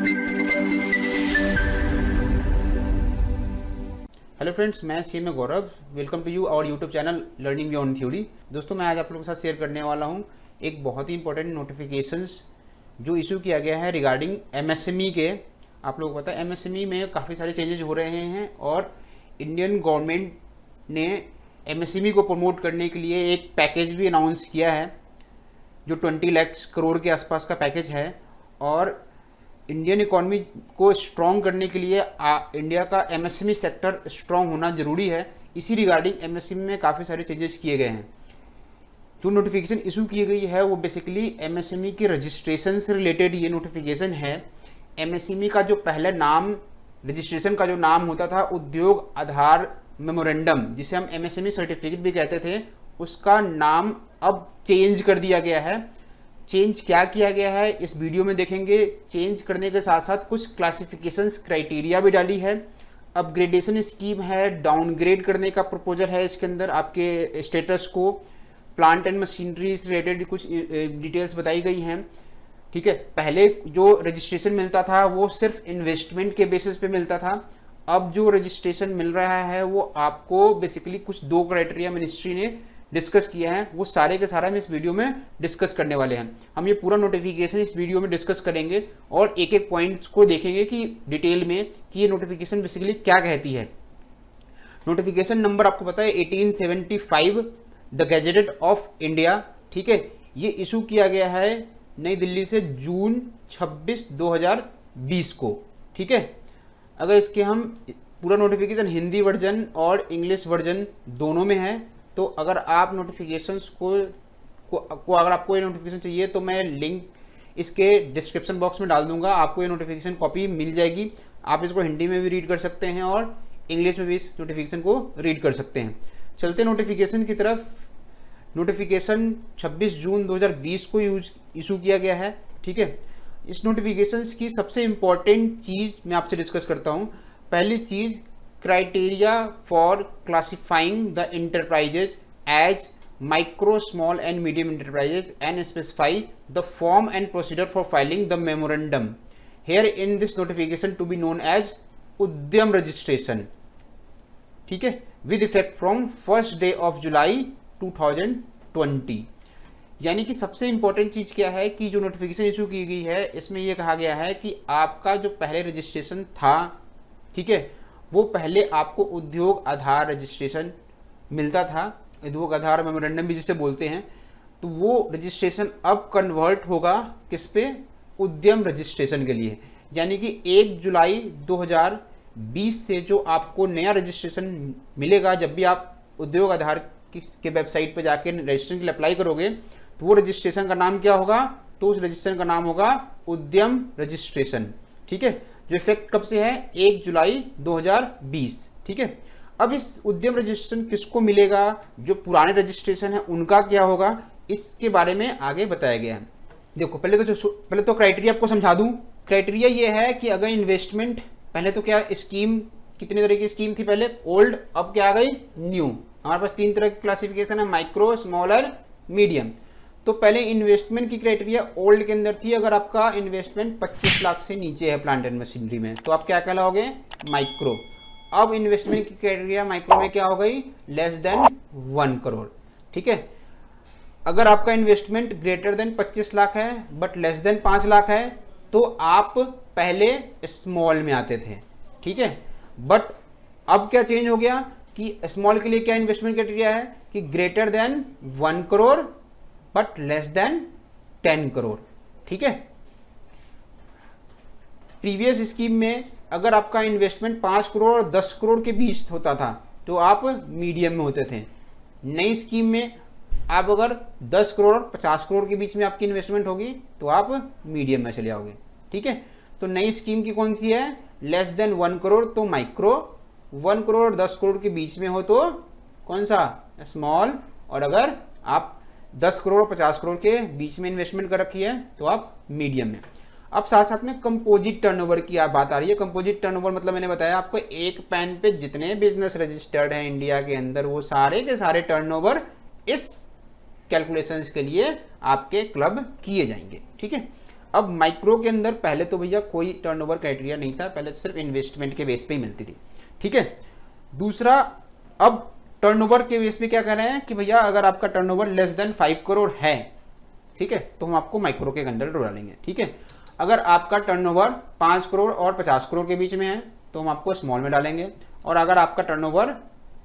Hello friends, मैं CM Gaurav. Welcome to you our YouTube channel learning beyond theory. दोस्तों, मैं आज आप लोगों के साथ शेयर करने वाला हूं एक बहुत ही इंपॉर्टेंट नोटिफिकेशंस जो इशू किया गया है रिगार्डिंग एमएसएमई के। आप लोगों को पता है एमएसएमई में काफ़ी सारे चेंजेस हो रहे हैं और इंडियन गवर्नमेंट ने एमएसएमई को प्रमोट करने के लिए एक पैकेज भी अनाउंस किया है जो 20 लाख करोड़ के आसपास का पैकेज है। और इंडियन इकोनॉमी को स्ट्रॉन्ग करने के लिए इंडिया का एमएसएमई सेक्टर स्ट्रॉन्ग होना जरूरी है। इसी रिगार्डिंग एमएसएमई में काफ़ी सारे चेंजेस किए गए हैं। जो नोटिफिकेशन इशू की गई है वो बेसिकली एमएसएमई के रजिस्ट्रेशन से रिलेटेड ये नोटिफिकेशन है। एमएसएमई का जो पहले नाम रजिस्ट्रेशन का जो नाम होता था उद्योग आधार मेमोरेंडम, जिसे हम एमएसएमई सर्टिफिकेट भी कहते थे, उसका नाम अब चेंज कर दिया गया है। चेंज क्या किया गया है इस वीडियो में देखेंगे। चेंज करने के साथ साथ कुछ क्लासिफिकेशंस क्राइटेरिया भी डाली है, अपग्रेडेशन स्कीम है, डाउनग्रेड करने का प्रपोजल है। इसके अंदर आपके स्टेटस को प्लांट एंड मशीनरी से रिलेटेड कुछ डिटेल्स बताई गई हैं। ठीक है, पहले जो रजिस्ट्रेशन मिलता था वो सिर्फ इन्वेस्टमेंट के बेसिस पे मिलता था। अब जो रजिस्ट्रेशन मिल रहा है वो आपको बेसिकली कुछ 2 क्राइटेरिया मिनिस्ट्री ने डिस्कस किया है, वो सारे के सारे हम इस वीडियो में डिस्कस करने वाले हैं। हम ये पूरा नोटिफिकेशन इस वीडियो में डिस्कस करेंगे और एक एक पॉइंट्स को देखेंगे कि डिटेल में कि ये नोटिफिकेशन बेसिकली क्या कहती है। नोटिफिकेशन नंबर आपको पता है 1875 द गैजेटेड ऑफ इंडिया। ठीक है, ये इशू किया गया है नई दिल्ली से जून 26, 2020 को। ठीक है, अगर इसके हम पूरा नोटिफिकेशन हिंदी वर्जन और इंग्लिश वर्जन दोनों में है, तो अगर आप नोटिफिकेशंस को अगर आपको ये नोटिफिकेशन चाहिए तो मैं लिंक इसके डिस्क्रिप्शन बॉक्स में डाल दूंगा। आपको ये नोटिफिकेशन कॉपी मिल जाएगी। आप इसको हिंदी में भी रीड कर सकते हैं और इंग्लिश में भी इस नोटिफिकेशन को रीड कर सकते हैं। चलते नोटिफिकेशन की तरफ। नोटिफिकेशन 26 जून 2020 को इशू किया गया है। ठीक है, इस नोटिफिकेशन की सबसे इंपॉर्टेंट चीज़ मैं आपसे डिस्कस करता हूँ। पहली चीज़, criteria for classifying the enterprises as micro, small and medium enterprises and specify the form and procedure for filing the memorandum here in this notification to be known as उद्यम registration। ठीक है, with effect from 1st day of July 2020। यानी कि सबसे important चीज क्या है कि जो नोटिफिकेशन इशू की गई है इसमें यह कहा गया है कि आपका जो पहले रजिस्ट्रेशन था, ठीक है, वो पहले आपको उद्योग आधार रजिस्ट्रेशन मिलता था, उद्योग आधार मेमोरेंडम भी जिसे बोलते हैं, तो वो रजिस्ट्रेशन अब कन्वर्ट होगा किस पे, उद्यम रजिस्ट्रेशन के लिए। यानी कि 1 जुलाई 2020 से जो आपको नया रजिस्ट्रेशन मिलेगा, जब भी आप उद्योग आधार के वेबसाइट पे जाके रजिस्ट्रेशन के लिए अप्लाई करोगे तो वो रजिस्ट्रेशन का नाम क्या होगा, तो उस रजिस्ट्रेशन का नाम होगा उद्यम रजिस्ट्रेशन। ठीक है, जो इफेक्ट कब से है, 1 जुलाई 2020। ठीक है, अब इस उद्यम रजिस्ट्रेशन किसको मिलेगा, जो पुराने रजिस्ट्रेशन है उनका क्या होगा, इसके बारे में आगे बताया गया है। देखो, पहले तो क्राइटेरिया आपको समझा दूं। क्राइटेरिया ये है कि अगर इन्वेस्टमेंट, पहले तो क्या स्कीम, कितने तरह की स्कीम थी पहले, ओल्ड, अब क्या आ गई, न्यू। हमारे पास 3 तरह की क्लासिफिकेशन है, माइक्रो, स्मॉल और मीडियम। तो पहले इन्वेस्टमेंट की क्राइटेरिया ओल्ड के अंदर थी, अगर आपका इन्वेस्टमेंट 25 लाख से नीचे है प्लांट एंड मशीनरी में तो आप क्या कहलाओगे, माइक्रो। अब इन्वेस्टमेंट की क्राइटेरिया माइक्रो में क्या हो गई, लेस देन 1 करोड़। ठीक है, अगर आपका इन्वेस्टमेंट ग्रेटर देन 25 लाख है बट लेस देन 5 लाख है तो आप पहले स्मॉल में आते थे। ठीक है, बट अब क्या चेंज हो गया कि स्मॉल के लिए क्या इन्वेस्टमेंट क्राइटेरिया है कि greater than 1 crore but less than 10 crore. ठीक है, प्रीवियस स्कीम में अगर आपका इन्वेस्टमेंट 5 करोड़ और 10 करोड़ के बीच होता था तो आप मीडियम में होते थे। नई स्कीम में आप अगर 10 करोड़ और 50 करोड़ के बीच में आपकी इन्वेस्टमेंट होगी तो आप मीडियम में चले आओगे। ठीक है, तो नई स्कीम की कौन सी है, लेस देन 1 करोड़ तो माइक्रो, 1 करोड़ और 10 करोड़ के बीच में हो तो कौन सा, स्मॉल, और अगर आप 10 करोड़ और 50 करोड़ के बीच में इन्वेस्टमेंट कर रखी है तो आप मीडियम में। अब साथ साथ में कंपोजिट टर्नओवर की आप बात आ रही है। कंपोजिट टर्नओवर मतलब मैंने बताया आपको, एक पैन पे जितने बिजनेस रजिस्टर्ड हैं इंडिया के अंदर वो सारे के सारे टर्नओवर इस कैलकुलेशंस के लिए आपके क्लब किए जाएंगे। ठीक है, अब माइक्रो के अंदर पहले तो भैया कोई टर्नओवर क्राइटेरिया नहीं था, पहले तो सिर्फ इन्वेस्टमेंट के बेस पे ही मिलती थी, ठीक है। दूसरा, अब टर्नओवर के बेस पे क्या कह रहे हैं कि भैया अगर आपका टर्नओवर लेस देन 5 करोड़ है, ठीक है, तो हम आपको माइक्रो के अंदर डालेंगे, ठीक है। अगर आपका टर्नओवर 5 करोड़ और 50 करोड़ के बीच में है तो हम आपको स्मॉल में डालेंगे, और अगर आपका टर्नओवर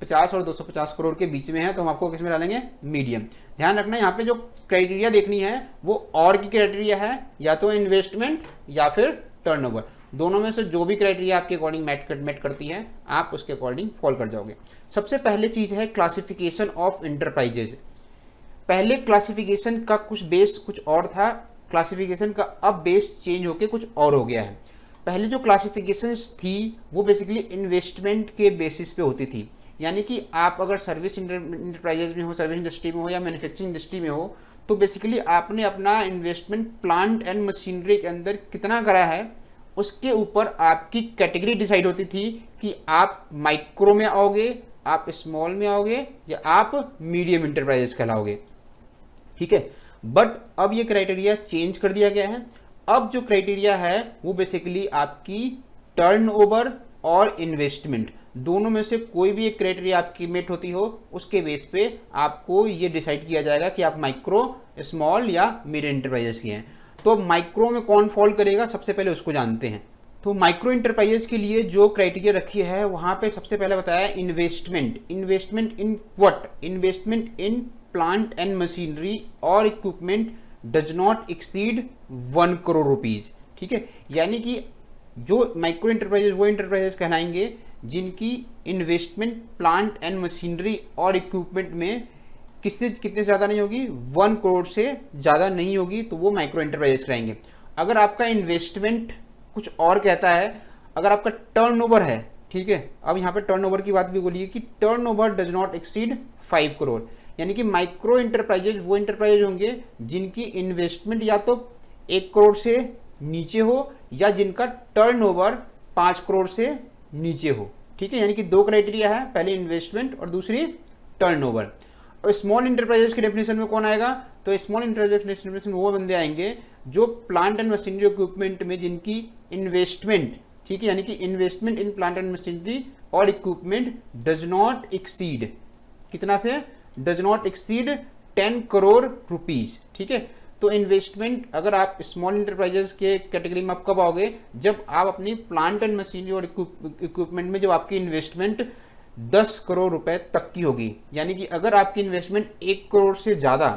50 और 250 करोड़ के बीच में है तो हम आपको किस में डालेंगे, मीडियम। ध्यान रखना यहाँ पे जो क्राइटेरिया देखनी है वो और की क्राइटेरिया है, या तो इन्वेस्टमेंट या फिर टर्नओवर, दोनों में से जो भी क्राइटेरिया आपके अकॉर्डिंग मैट करती है आप उसके अकॉर्डिंग फॉलो कर जाओगे। सबसे पहले चीज है क्लासिफिकेशन ऑफ इंटरप्राइजेज। पहले क्लासिफिकेशन का कुछ बेस कुछ और था, क्लासिफिकेशन का अब बेस चेंज होके कुछ और हो गया है। पहले जो क्लासिफिकेशंस थी वो बेसिकली इन्वेस्टमेंट के बेसिस पे होती थी, यानी कि आप अगर सर्विस इंटरप्राइजेज में हो, सर्विस इंडस्ट्री में हो या मैन्युफैक्चरिंग इंडस्ट्री में हो, तो बेसिकली आपने अपना इन्वेस्टमेंट प्लांट एंड मशीनरी के अंदर कितना करा है उसके ऊपर आपकी कैटेगरी डिसाइड होती थी कि आप माइक्रो में आओगे, आप स्मॉल में आओगे, या आप मीडियम इंटरप्राइजेस कहलाओगे, ठीक है। बट अब ये क्राइटेरिया चेंज कर दिया गया है। अब जो क्राइटेरिया है वो बेसिकली आपकी टर्नओवर और इन्वेस्टमेंट दोनों में से कोई भी एक क्राइटेरिया आपकी मेट होती हो उसके बेस पे आपको ये डिसाइड किया जाएगा कि आप माइक्रो, स्मॉल या मीडियम इंटरप्राइजेस की हैं। तो माइक्रो में कौन फॉल करेगा, सबसे पहले उसको जानते हैं। तो माइक्रो इंटरप्राइजेस के लिए जो क्राइटेरिया रखी है वहां पे सबसे पहले बताया investment. Investment in what, investment in plant and machinery और equipment does not exceed 1 crore rupees, ठीक है। यानी कि जो माइक्रो इंटरप्राइजेस वो इंटरप्राइजेस कहलाएंगे जिनकी इन्वेस्टमेंट प्लांट एंड मशीनरी और इक्विपमेंट में किससे कितने ज़्यादा नहीं होगी, 1 करोड़ से ज़्यादा नहीं होगी, तो वो माइक्रो इंटरप्राइजेस कहलाएंगे। अगर आपका इन्वेस्टमेंट कुछ और कहता है, अगर आपका टर्नओवर है, ठीक है, अब यहाँ पे टर्नओवर की बात भी बोलिए कि turnover does not exceed 5 crore, यानी कि माइक्रो इंटरप्राइजेज वो इंटरप्राइजेज होंगे जिनकी इन्वेस्टमेंट या तो 1 करोड़ से नीचे हो या जिनका टर्नओवर 5 करोड़ से नीचे हो, ठीक है। यानी कि दो क्राइटेरिया है, पहले इन्वेस्टमेंट और दूसरी टर्नओवर। और स्मॉल इंटरप्राइजेस के डेफिनेशन में कौन आएगा, तो स्मॉल इंटरप्राइजेस डेफिनेशन में वो बंदे आएंगे जो प्लांट एंड मशीनरी इक्विपमेंट में जिनकी इन्वेस्टमेंट, ठीक है, यानी कि investment in plant and machinery और इक्विपमेंट डज नॉट एक्सीड, कितना से, does not exceed 10 crore rupees, ठीक है। तो इन्वेस्टमेंट अगर आप स्मॉल इंटरप्राइजेस के कैटेगरी में आप कब आओगे, जब आप अपनी प्लांट एंड मशीनरी और इक्विपमेंट में जब आपकी इन्वेस्टमेंट 10 करोड़ रुपए तक की होगी। यानी कि अगर आपकी इन्वेस्टमेंट 1 करोड़ से ज़्यादा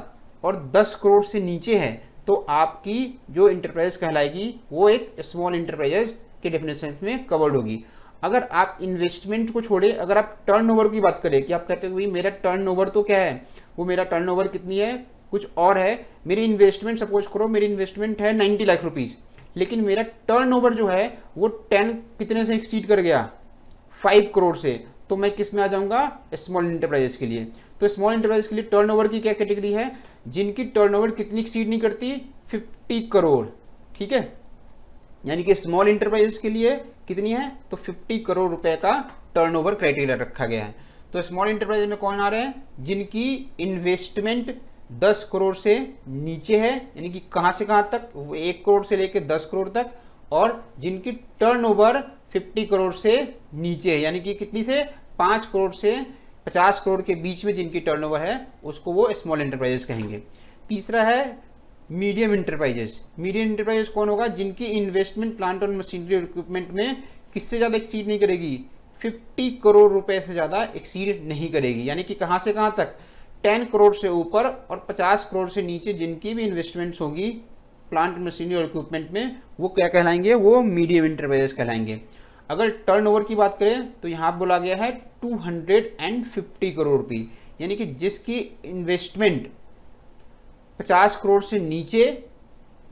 और 10 करोड़ से नीचे है तो आपकी जो इंटरप्राइज कहलाएगी वो एक स्मॉल इंटरप्राइजेस के डेफिनेशन में कवर्ड होगी। अगर आप इन्वेस्टमेंट को छोड़े, अगर आप टर्नओवर की बात करें कि आप कहते हैं भाई मेरा टर्नओवर तो क्या है, वो मेरा टर्नओवर कितनी है, कुछ और है, मेरी इन्वेस्टमेंट सपोज करो मेरी इन्वेस्टमेंट है 90 लाख रुपीज़, लेकिन मेरा टर्नओवर जो है वो 10 कितने से एक्सीड कर गया, 5 करोड़ से, तो मैं किस में आ जाऊंगा, स्मॉल इंटरप्राइजेस के लिए। तो स्मॉल इंटरप्राइजेस के लिए टर्नओवर की क्या कैटेगरी है, जिनकी टर्नओवर कितनी एक्सीड नहीं करती, 50 करोड़, ठीक है। यानी कि स्मॉल इंटरप्राइजेस के लिए कितनी है, तो 50 करोड़ रुपए का टर्नओवर क्राइटेरिया रखा गया है। तो स्मॉल इंटरप्राइजेस में कौन आ रहे हैं, जिनकी इन्वेस्टमेंट 10 करोड़ से नीचे है, यानी कि कहां से कहां तक, 1 करोड़ से लेकर 10 करोड़ तक, और जिनकी टर्नओवर 50 करोड़ से नीचे है, यानी कि कितनी से, 5 करोड़ से 50 करोड़ के बीच में जिनकी टर्नओवर है उसको वो स्मॉल इंटरप्राइजेस कहेंगे। तीसरा है मीडियम इंटरप्राइजेस। मीडियम इंटरप्राइजेस कौन होगा, जिनकी इन्वेस्टमेंट प्लांट और मशीनरी और इक्विपमेंट में किससे ज़्यादा एक्सीड नहीं करेगी, 50 करोड़ रुपए से ज़्यादा एक्सीड नहीं करेगी। यानी कि कहाँ से कहाँ तक, 10 करोड़ से ऊपर और 50 करोड़ से नीचे जिनकी भी इन्वेस्टमेंट्स होगी प्लांट मशीनरी और इक्विपमेंट में, वो क्या कहलाएंगे, वो मीडियम इंटरप्राइजेस कहलाएंगे। अगर टर्नओवर की बात करें तो यहाँ बोला गया है 250 करोड़ रुपये, यानी कि जिसकी इन्वेस्टमेंट 50 करोड़ से नीचे,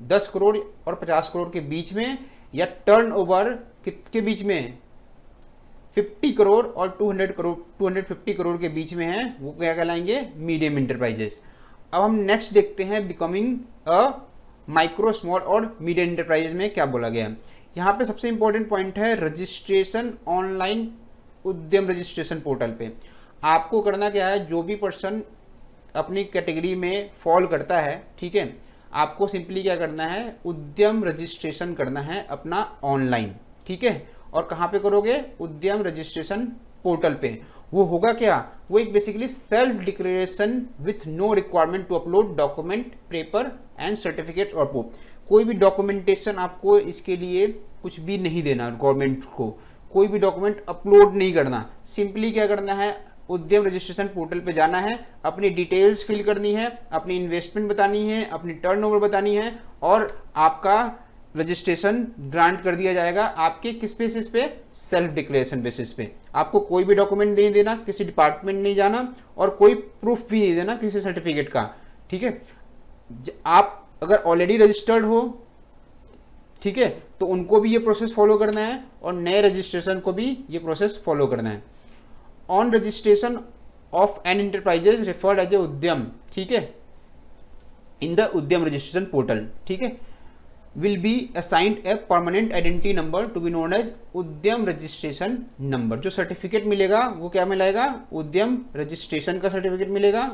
10 करोड़ और 50 करोड़ के बीच में, या टर्नओवर के बीच में 50 करोड़ और 250 करोड़ के बीच में है, वो क्या कहलाएंगे, मीडियम इंटरप्राइजेस। अब हम नेक्स्ट देखते हैं बिकमिंग अ माइक्रो, स्मॉल और मीडियम इंटरप्राइजेस में क्या बोला गया है। यहाँ पे सबसे इंपॉर्टेंट पॉइंट है registration online Udyam registration portal पे। आपको करना क्या है, जो भी पर्सन अपनी कैटेगरी में फॉल करता है, ठीक है, आपको सिंपली क्या करना है, उद्यम रजिस्ट्रेशन करना है अपना ऑनलाइन, ठीक है। और कहाँ पे करोगे, उद्यम रजिस्ट्रेशन पोर्टल पे। वो होगा क्या, वो एक basically self declaration with no requirement to upload document, paper and certificate और प्रूफ। कोई भी डॉक्यूमेंटेशन आपको इसके लिए कुछ भी नहीं देना, गवर्नमेंट को कोई भी डॉक्यूमेंट अपलोड नहीं करना। सिंपली क्या करना है, उद्यम रजिस्ट्रेशन पोर्टल पे जाना है, अपनी डिटेल्स फिल करनी है, अपनी इन्वेस्टमेंट बतानी है, अपनी टर्नओवर बतानी है, और आपका रजिस्ट्रेशन ग्रांट कर दिया जाएगा। आपके किस बेसिस पे, सेल्फ डिक्लेरेशन बेसिस पे। आपको कोई भी डॉक्यूमेंट नहीं देना, किसी डिपार्टमेंट नहीं जाना, और कोई प्रूफ भी नहीं देना किसी सर्टिफिकेट का, ठीक है। आप अगर ऑलरेडी रजिस्टर्ड हो, ठीक है, तो उनको भी ये प्रोसेस फॉलो करना है, और नए रजिस्ट्रेशन को भी ये प्रोसेस फॉलो करना है। On registration of an enterprises referred as a Udyam, ठीक है, in the Udyam registration portal, ठीक है, will be assigned a permanent identity number to be known as उद्यम रजिस्ट्रेशन नंबर। जो सर्टिफिकेट मिलेगा वो क्या मिलेगा, उद्यम रजिस्ट्रेशन का सर्टिफिकेट मिलेगा,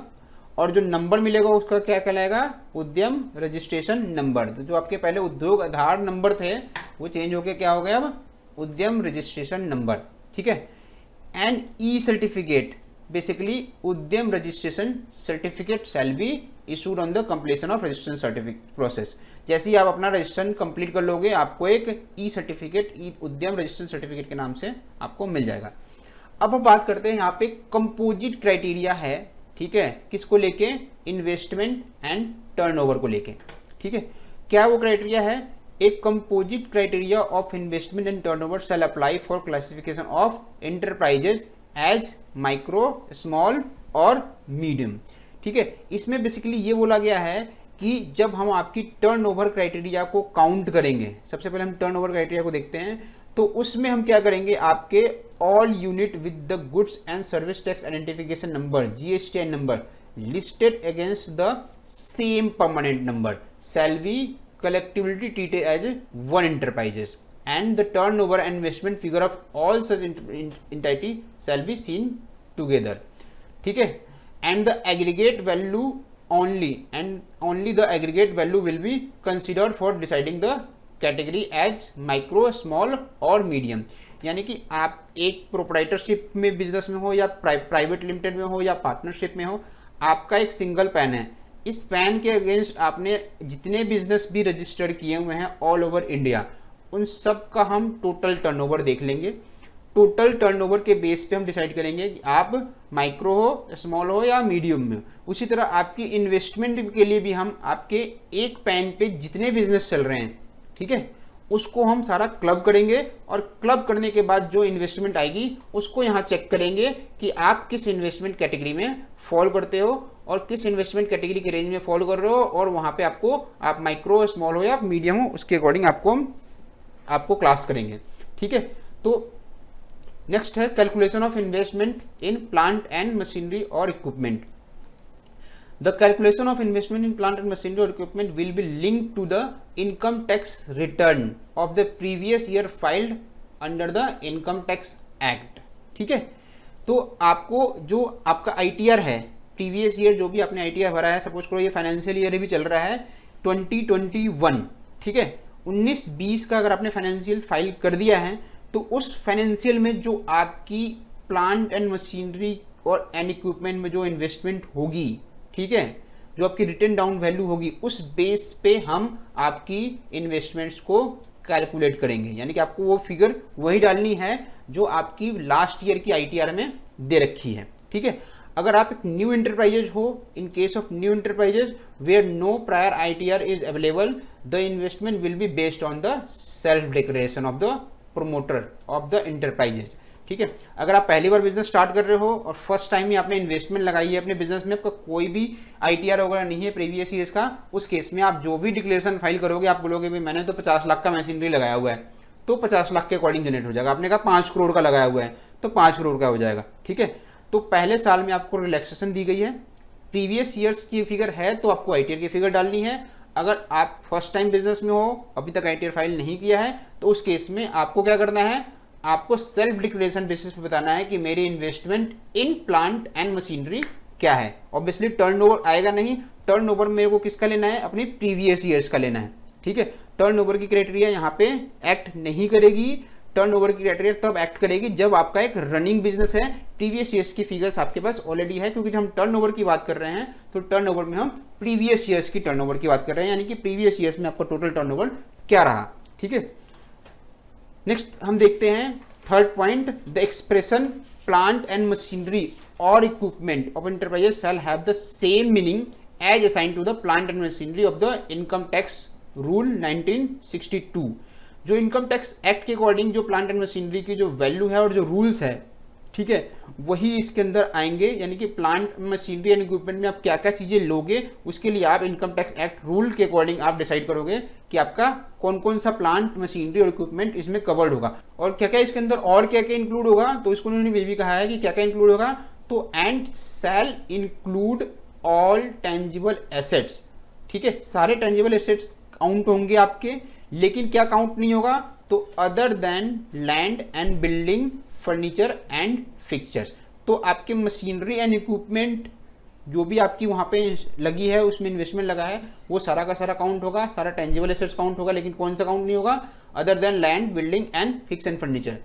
और जो नंबर मिलेगा उसका क्या कहलाएगा, उद्यम रजिस्ट्रेशन नंबर। तो जो आपके पहले उद्योग आधार नंबर थे वो चेंज होके क्या हो गया अब, उद्यम रजिस्ट्रेशन नंबर, ठीक है। एंड ई सर्टिफिकेट, बेसिकली उद्यम registration certificate shall be issued on the completion of registration certificate process. जैसे ही आप अपना रजिस्ट्रेशन कंप्लीट कर लोगे, आपको एक ई सर्टिफिकेट, ई उद्यम रजिस्ट्रेशन सर्टिफिकेट के नाम से आपको मिल जाएगा। अब हम बात करते हैं, यहाँ पे कंपोजिट क्राइटेरिया है, ठीक है, किसको लेके, इन्वेस्टमेंट एंड टर्नओवर को लेके, ठीक है। क्या वो क्राइटेरिया है, एक composite criteria of investment and turnover shall apply for classification of enterprises as micro, small और मीडियम, ठीक है। इसमें बेसिकली ये बोला गया है कि जब हम आपकी टर्नओवर क्राइटेरिया को काउंट करेंगे, सबसे पहले हम टर्नओवर क्राइटेरिया को देखते हैं, तो उसमें हम क्या करेंगे, आपके all unit with the goods and service tax identification number, GSTN number listed against the same permanent number shall B collectively treated as one enterprises and the turnover and investment figure of all such entity shall be seen together, ठीक है। and the aggregate value only the aggregate value will be considered for deciding the category as micro, small और medium। यानी कि आप एक proprietorship में business में हो, या प्राइवेट लिमिटेड में हो, या पार्टनरशिप में हो, आपका एक सिंगल पैन है। इस पैन के अगेंस्ट आपने जितने बिजनेस भी रजिस्टर्ड किए हुए हैं ऑल ओवर इंडिया, उन सब का हम टोटल टर्नओवर देख लेंगे। टोटल टर्नओवर के बेस पे हम डिसाइड करेंगे कि आप माइक्रो हो, स्मॉल हो या मीडियम में। उसी तरह आपकी इन्वेस्टमेंट के लिए भी हम आपके एक पैन पे जितने बिजनेस चल रहे हैं, ठीक है, उसको हम सारा क्लब करेंगे, और क्लब करने के बाद जो इन्वेस्टमेंट आएगी उसको यहाँ चेक करेंगे कि आप किस इन्वेस्टमेंट कैटेगरी में फॉलो करते हो और किस इन्वेस्टमेंट कैटेगरी के रेंज में फॉलो कर रहे हो, और वहाँ पे आपको आप माइक्रो, स्मॉल हो या मीडियम हो, उसके अकॉर्डिंग आपको क्लास करेंगे, ठीक है। तो नेक्स्ट है calculation of investment in plant and machinery और equipment. The calculation of investment in plant and machinery or equipment will be linked to the income tax return of the previous year filed under the Income Tax Act, ठीक है। तो आपको जो आपका ITR है, previous year जो भी आपने ITR भरा है, सपोज करो ये फाइनेंशियल ईयर भी चल रहा है 2021, ठीक है, 19-20 का अगर आपने फाइनेंशियल फाइल कर दिया है, तो उस फाइनेंशियल में जो आपकी प्लांट एंड मशीनरी और एंड इक्विपमेंट में जो इन्वेस्टमेंट होगी, ठीक है, जो आपकी रिटर्न डाउन वैल्यू होगी, उस बेस पे हम आपकी इन्वेस्टमेंट्स को कैलकुलेट करेंगे। यानी कि आपको वो फिगर वही डालनी है जो आपकी लास्ट ईयर की ITR में दे रखी है, ठीक है। अगर आप एक न्यू एंटरप्राइजेज हो, in case of new enterprises where no prior ITR is available, the investment will be based on the self declaration of the promoter of the enterprises, ठीक है। अगर आप पहली बार बिजनेस स्टार्ट कर रहे हो और फर्स्ट टाइम ही आपने इन्वेस्टमेंट लगाई है अपने बिजनेस में, आपका कोई भी ITR वगैरह नहीं है प्रीवियस ईयर्स का, उस केस में आप जो भी डिक्लेरेशन फाइल करोगे, आप बोलोगे भाई मैंने तो 50 लाख का मशीनरी लगाया हुआ है, तो 50 लाख के अकॉर्डिंग जनरेट हो जाएगा। आपने कहा 5 करोड़ का लगाया हुआ है तो 5 करोड़ का हो जाएगा, ठीक है। तो पहले साल में आपको रिलैक्सेशन दी गई है, प्रीवियस ईयर्स की फिगर है तो आपको ITR की फिगर डालनी है। अगर आप फर्स्ट टाइम बिजनेस में हो, अभी तक ITR फाइल नहीं किया है, तो उस केस में आपको क्या करना है, आपको सेल्फ डिक्लेरेशन बेसिस पे बताना है कि मेरी investment in plant and machinery क्या है। ऑब्वियसली टर्नओवर आएगा नहीं, टर्नओवर मेरे को किसका लेना है, अपनी प्रीवियस ईयर्स का लेना है, ठीक है। टर्नओवर की क्राइटेरिया यहाँ पे एक्ट नहीं करेगी, टर्नओवर की क्राइटेरिया तब एक्ट करेगी जब आपका एक रनिंग बिजनेस है, प्रीवियस ईयर्स की फिगर्स आपके पास ऑलरेडी है, क्योंकि जब हम टर्नओवर की बात कर रहे हैं तो टर्नओवर में हम प्रीवियस ईयर्स की टर्नओवर की बात कर रहे हैं, यानी कि प्रीवियस ईयर्स में आपका टोटल टर्नओवर क्या रहा, ठीक है। नेक्स्ट हम देखते हैं third point, the expression plant and machinery और equipment of enterprises shall have the same meaning as assign to the plant and machinery of the income tax rule 1962। जो इनकम टैक्स एक्ट के according जो plant and machinery की जो value है और जो rules है, ठीक है, वही इसके अंदर आएंगे। यानी कि प्लांट मशीनरी एंड इक्विपमेंट में आप क्या क्या चीजें लोगे, उसके लिए आप इनकम टैक्स एक्ट रूल के अकॉर्डिंग आप डिसाइड करोगे कि आपका कौन कौन सा प्लांट मशीनरी और इक्विपमेंट इसमें कवर्ड होगा और क्या क्या इसके अंदर और क्या क्या इंक्लूड होगा। तो इसको उन्होंने ये भी कहा है कि क्या क्या इंक्लूड होगा, तो and shall include all tangible assets, ठीक है, सारे टेंजिबल एसेट्स काउंट होंगे आपके, लेकिन क्या काउंट नहीं होगा, तो other than land and building furniture and fixtures. तो आपके मशीनरी एंड इक्विपमेंट जो भी आपकी वहां पे लगी है, उसमें इन्वेस्टमेंट लगा है, वो सारा का सारा काउंट होगा, सारा टेंजिबल एसेट्स काउंट होगा, लेकिन कौन सा काउंट नहीं होगा, other than land building and fix and furniture.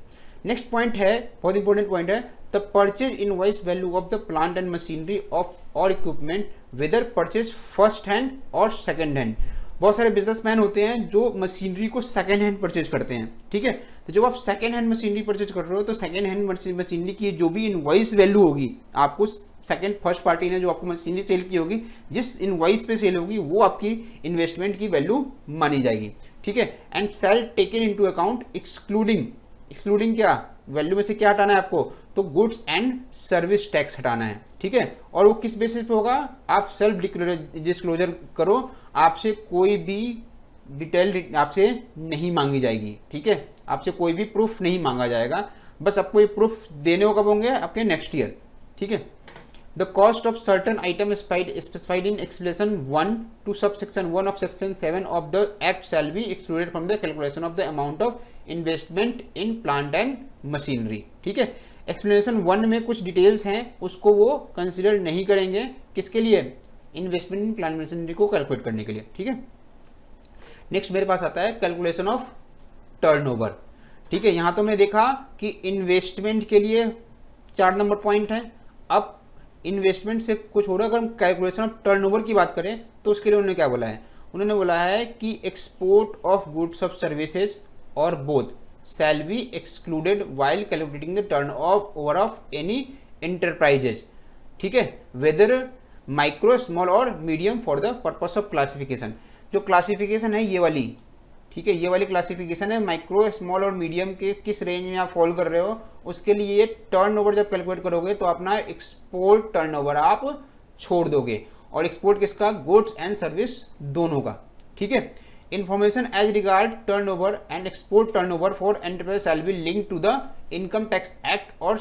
Next point है, बहुत इंपॉर्टेंट पॉइंट है, the purchase invoice value of the plant and machinery of और equipment whether purchase first hand और सेकेंड हैंड। बहुत सारे बिजनेसमैन होते हैं जो मशीनरी को सेकेंड हैंड परचेज करते हैं, ठीक है। तो जब आप सेकेंड हैंड मशीनरी परचेज कर रहे हो तो सेकेंड हैंड मशीनरी की जो भी इनवॉइस वैल्यू होगी, आपको सेकेंड फर्स्ट पार्टी ने जो आपको मशीनरी सेल की होगी, जिस इनवॉइस पे सेल होगी, वो आपकी इन्वेस्टमेंट की वैल्यू मानी जाएगी, ठीक है। And sale taken into account excluding क्या, वैल्यू में से क्या हटाना है आपको, तो गुड्स एंड सर्विस टैक्स हटाना है, ठीक है। और वो किस बेसिस पे होगा, आप सेल्फ डिस्क्लोजर करो, आपसे कोई भी डिटेल आपसे नहीं मांगी जाएगी, ठीक है, आपसे कोई भी प्रूफ नहीं मांगा जाएगा, बस आपको ये प्रूफ देने हो कब होंगे, आपके नेक्स्ट ईयर, ठीक है। The cost of certain item specified in explanation 1 to subsection 1 of section 7 of the act shall be excluded from the calculation of the amount of investment in plant and machinery, ठीक है। Explanation 1 में कुछ details हैं, उसको वो consider नहीं करेंगे, किसके लिए, इन्वेस्टमेंट इन प्लांट मशीनरी को कैलकुलेट करने के लिए, ठीक है। नेक्स्ट मेरे पास आता है कैलकुलेशन ऑफ टर्नओवर, ठीक है। यहां तो हमने देखा कि इन्वेस्टमेंट के लिए 4 नंबर पॉइंट है। अब इन्वेस्टमेंट से कुछ हो रहा है, अगर हम कैलकुलेशन ऑफ टर्नओवर की बात करें तो उसके लिए उन्होंने क्या बोला है, उन्होंने बोला है कि export of goods of services और both shall be excluded while calculating the turnover of any enterprises, ठीक है, वेदर माइक्रो स्मॉल और medium for the purpose of classification. जो क्लासिफिकेशन है ये वाली, ठीक है, ये वाली क्लासिफिकेशन है, माइक्रो स्मॉल और मीडियम के किस रेंज में आप फॉल कर रहे हो, उसके लिए ये टर्नओवर जब कैलकुलेट करोगे तो अपना एक्सपोर्ट टर्नओवर आप छोड़ दोगे, और एक्सपोर्ट किसका, गुड्स एंड सर्विस दोनों का, ठीक है। Information as regard turnover and export turnover for enterprise shall be linked to the income tax act और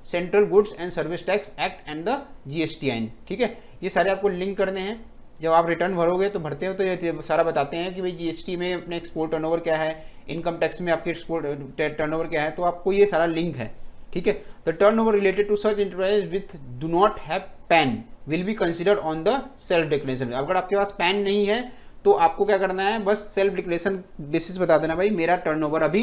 central goods and service tax act and the GSTI, ठीक है। ये सारे आपको लिंक करने हैं, जब आप रिटर्न भरोगे तो भरते हो तो ये सारा बताते हैं कि भाई जीएसटी में अपने एक्सपोर्ट टर्नओवर क्या है, इनकम टैक्स में आपके एक्सपोर्ट टर्नओवर क्या है, तो आपको ये सारा लिंक है, ठीक है। The turnover related to such enterprise with do not have PAN will be considered on the self declaration. अगर आपके पास पैन नहीं है तो आपको क्या करना है, बस सेल्फ डिक्लेरेशन बेसिस बता देना, भाई मेरा टर्नओवर अभी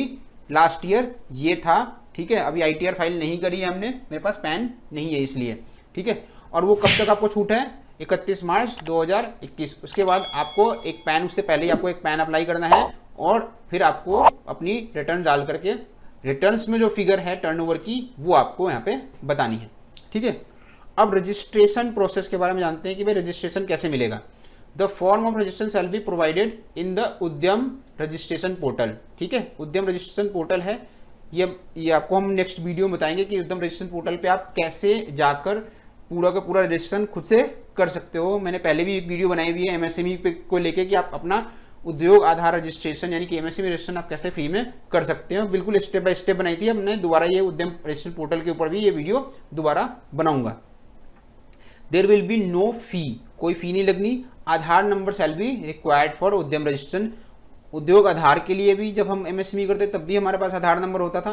लास्ट ईयर ये था, ठीक है, अभी आईटीआर फाइल नहीं करी है हमने, मेरे पास पैन नहीं है इसलिए, ठीक है। और वो कब तक आपको छूट है, 31 मार्च 2021। उसके बाद आपको एक पैन, उससे पहले ही आपको एक पैन अप्लाई करना है, और फिर आपको अपनी रिटर्न डाल करके रिटर्न्स में जो फिगर है टर्नओवर की वो आपको यहाँ पे बतानी है, ठीक है। अब रजिस्ट्रेशन प्रोसेस के बारे में जानते हैं कि भाई रजिस्ट्रेशन कैसे मिलेगा। The form of registration shall be provided in the Udyam registration portal, ठीक है। उद्यम रजिस्ट्रेशन पोर्टल है ये आपको हम नेक्स्ट वीडियो में बताएंगे कि उद्यम रजिस्ट्रेशन पोर्टल पे आप कैसे जाकर पूरा का पूरा रजिस्ट्रेशन खुद से कर सकते हो। मैंने पहले भी एक वीडियो बनाई हुई है एमएसएमई को लेके कि आप अपना उद्योग आधार रजिस्ट्रेशन यानी कि एमएसएमई रजिस्ट्रेशन आप कैसे फ्री में कर सकते हो, बिल्कुल स्टेप बाय स्टेप बनाई थी। हमने दोबारा ये उद्यम रजिस्ट्रेशन पोर्टल के ऊपर भी ये वीडियो दोबारा बनाऊंगा। There will be no fee, कोई फी नहीं लगनी। Aadhaar number shall be required for Udyam registration. Udyog Aadhaar के लिए भी जब हम एमएसएमई करते तब भी हमारे पास आधार नंबर होता था,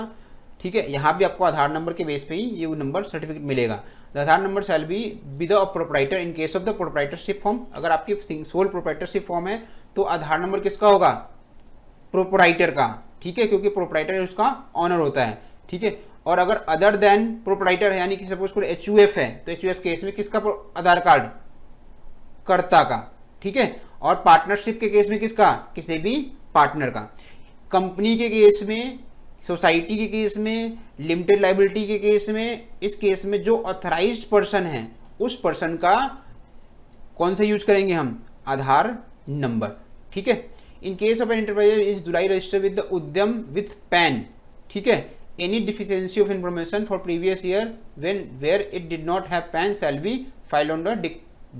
ठीक है, यहाँ भी आपको आधार नंबर के बेस पे ही ये नंबर सर्टिफिकेट मिलेगा। The Aadhaar number shall be with a proprietor in case of the proprietorship form. अगर आपकी सोल प्रोप्राइटरशिप फॉर्म है तो आधार नंबर किसका होगा? प्रोप्राइटर का, ठीक है, क्योंकि प्रोप्राइटर उसका ऑनर होता है, ठीक है। और अगर अदर देन प्रोप्राइटर है, यानी कि सपोज कोई एचयूएफ है, तो एचयूएफ केस में किसका आधार कार्ड? कर्ता का, ठीक है। और पार्टनरशिप के केस में किसका? किसी भी पार्टनर का। कंपनी के केस में, सोसाइटी के केस में, लिमिटेड लाइबिलिटी के केस में, इस केस में जो ऑथराइज्ड पर्सन है उस पर्सन का कौन सा यूज करेंगे हम? आधार नंबर, ठीक है। In case of an enterprise is duly register with the Udyam with PAN, ठीक है। Any deficiency of information for previous year when where it did not have PAN shall be filed on the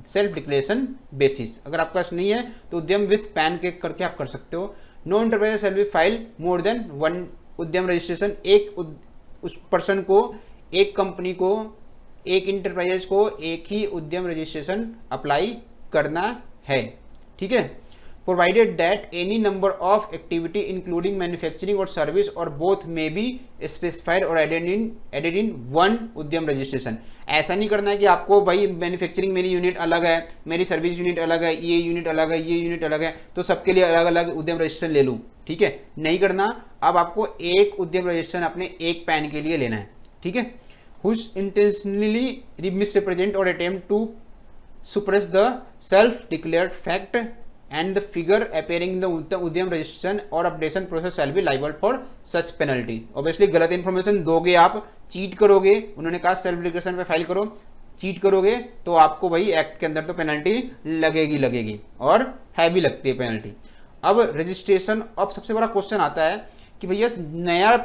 self declaration basis. अगर आपके पास नहीं है तो उद्यम with pan के करके आप कर सकते हो। No enterprise shall be file more than one Udyam registration. एक उस पर्सन को, एक कंपनी को, एक इंटरप्राइजेज को एक ही उद्यम रजिस्ट्रेशन अप्लाई करना है, ठीक है। Provided that any number of activity including manufacturing और सर्विस और बोथ में बी स्पेसिफाइड और added in one Udyam registration. ऐसा नहीं करना है कि आपको भाई मैन्युफैक्चरिंग मेरी यूनिट अलग है, मेरी सर्विस यूनिट अलग है, ये यूनिट अलग है, ये यूनिट अलग है, तो सबके लिए अलग अलग उद्यम रजिस्ट्रेशन ले लूँ, ठीक है, नहीं करना। अब आपको एक उद्यम रजिस्ट्रेशन अपने एक पैन के लिए लेना है, ठीक है। हुज इंटेंशनली मिसरिप्रेजेंट और attempt to suppress the self-declared fact and the figure appearing in the उद्यम registration और updation process shall be liable for such penalty। Obviously गलत इन्फॉर्मेशन दोगे आप, चीट करोगे, उन्होंने कहा सेल्फ डिक्लेरेशन पे फाइल करो, चीट करोगे तो आपको भाई एक्ट के अंदर तो पेनल्टी लगेगी और है भी लगती है पेनल्टी। अब रजिस्ट्रेशन, अब सबसे बड़ा क्वेश्चन आता है कि भैया नया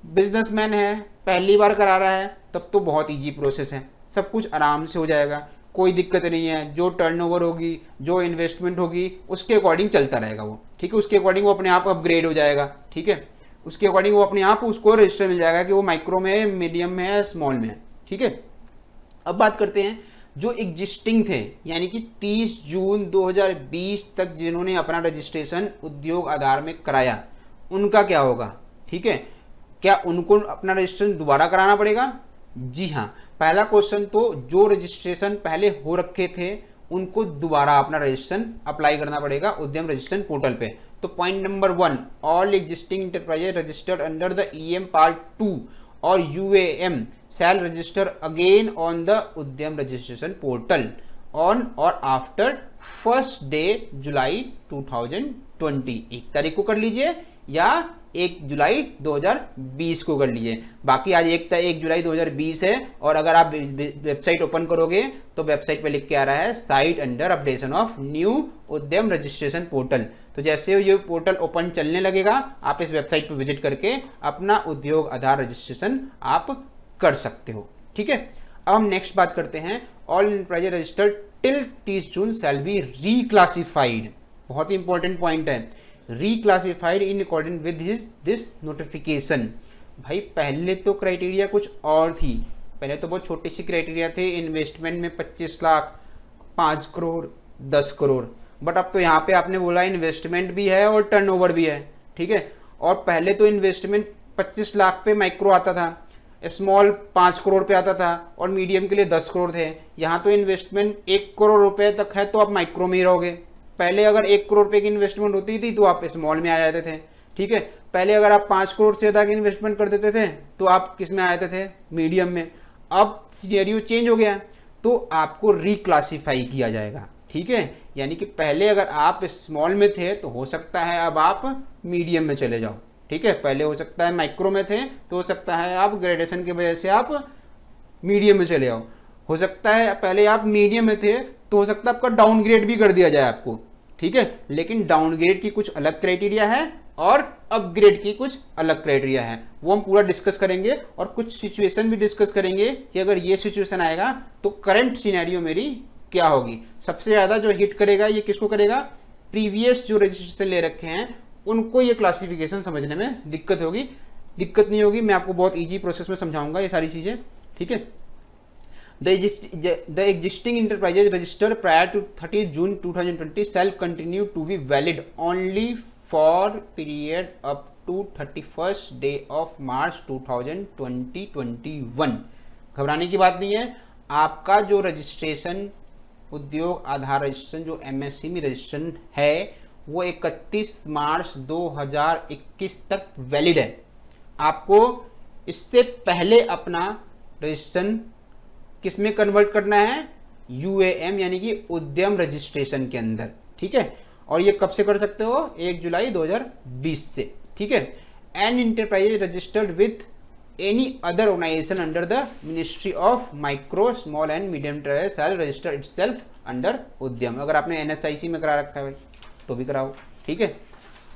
बिजनेसमैन है, पहली बार करा रहा है, तब तो बहुत ईजी प्रोसेस है, सब कुछ आराम से हो जाएगा, कोई दिक्कत नहीं है। जो टर्नओवर होगी, जो इन्वेस्टमेंट होगी, उसके अकॉर्डिंग चलता रहेगा वो, ठीक है। उसके अकॉर्डिंग वो अपने आप अपग्रेड हो जाएगा, ठीक है। उसके अकॉर्डिंग वो अपने आप उसको रजिस्टर मिल जाएगा कि वो माइक्रो में है, मीडियम में है, स्मॉल में है, ठीक है। अब बात करते हैं जो एग्जिस्टिंग थे, यानी कि 30 जून 2020 तक जिन्होंने अपना रजिस्ट्रेशन उद्योग आधार में कराया, उनका क्या होगा, ठीक है। क्या उनको अपना रजिस्ट्रेशन दोबारा कराना पड़ेगा? जी हाँ। पहला क्वेश्चन तो जो रजिस्ट्रेशन पहले हो रखे थे उनको दोबारा अपना रजिस्ट्रेशन अप्लाई करना पड़ेगा उद्यम रजिस्ट्रेशन पोर्टल पे। तो point number 1, all existing enterprises registered under the EM part 2 और U shell register again on the Udyam registration portal on और आफ्टर 1 जुलाई 2020। 1 तारीख को कर लीजिए या 1 जुलाई 2020 को कर लीजिए। बाकी आज 1 जुलाई 2020 है और अगर आप वेबसाइट ओपन करोगे तो वेबसाइट पे लिख के आ रहा है site under updation of new उद्यम रजिस्ट्रेशन पोर्टल। तो जैसे ये पोर्टल ओपन चलने लगेगा आप इस वेबसाइट पे विजिट करके अपना उद्योग आधार रजिस्ट्रेशन आप कर सकते हो, ठीक है। अब हम नेक्स्ट बात करते हैं, all enterprises registered till 30 June shall be reclassified. बहुत ही इंपॉर्टेंट पॉइंट है, reclassified in according with this notification. भाई पहले तो क्राइटेरिया कुछ और थी, पहले तो बहुत छोटी सी क्राइटेरिया थे, इन्वेस्टमेंट में 25 लाख, 5 करोड़, 10 करोड़, बट अब तो यहाँ पे आपने बोला इन्वेस्टमेंट भी है और टर्नओवर भी है, ठीक है। और पहले तो इन्वेस्टमेंट 25 लाख पे माइक्रो आता था, स्मॉल 5 करोड़ पे आता था और मीडियम के लिए 10 करोड़ थे। यहाँ तो इन्वेस्टमेंट 1 करोड़ रुपए तक है तो आप माइक्रो में ही रहोगे। पहले अगर 1 करोड़ रुपए की इन्वेस्टमेंट होती थी तो आप स्मॉल में आ जाते थे, ठीक है। पहले अगर आप 5 करोड़ से ज़्यादा की इन्वेस्टमेंट कर देते थे तो आप किस में आ जाते थे? मीडियम में। अब सिनेरियो चेंज हो गया तो आपको रिक्लासिफाई किया जाएगा, ठीक है। यानी कि पहले अगर आप स्मॉल में थे तो हो सकता है अब आप मीडियम में चले जाओ, ठीक है। पहले हो सकता है माइक्रो में थे तो हो सकता है आप ग्रेडेशन की वजह से आप मीडियम में चले आओ। हो सकता है पहले आप मीडियम में थे तो हो सकता है आपका डाउनग्रेड भी कर दिया जाए आपको, ठीक है। लेकिन डाउनग्रेड की कुछ अलग क्राइटेरिया है और अपग्रेड की कुछ अलग क्राइटेरिया है, वो हम पूरा डिस्कस करेंगे और कुछ सिचुएशन भी डिस्कस करेंगे कि अगर ये सिचुएशन आएगा तो करंट सिनेरियो मेरी क्या होगी। सबसे ज़्यादा जो हिट करेगा ये किसको करेगा? प्रीवियस जो रजिस्ट्रेशन ले रखे हैं उनको ये क्लासिफिकेशन समझने में दिक्कत होगी। दिक्कत नहीं होगी, मैं आपको बहुत ईजी प्रोसेस में समझाऊंगा ये सारी चीज़ें, ठीक है। The existing enterprises registered prior to 30 June 2020 shall continue to be valid only for period up to 31st day of March 2021। घबराने की बात नहीं है। आपका जो रजिस्ट्रेशन, उद्योग आधार रजिस्ट्रेशन जो एमएसएमई रजिस्ट्रेशन है वो 31 मार्च 2021 तक वैलिड है। आपको इससे पहले अपना रजिस्ट्रेशन किस में कन्वर्ट करना है? यूएएम यानी कि उद्यम रजिस्ट्रेशन के अंदर, ठीक है। और ये कब से कर सकते हो? 1 जुलाई 2020 से, ठीक है। An enterprise registered with any other organisation under the ministry of micro small and medium enterprise shall register itself under Udyam. अगर आपने एनएसआईसी में करा रखा है तो भी कराओ, ठीक है।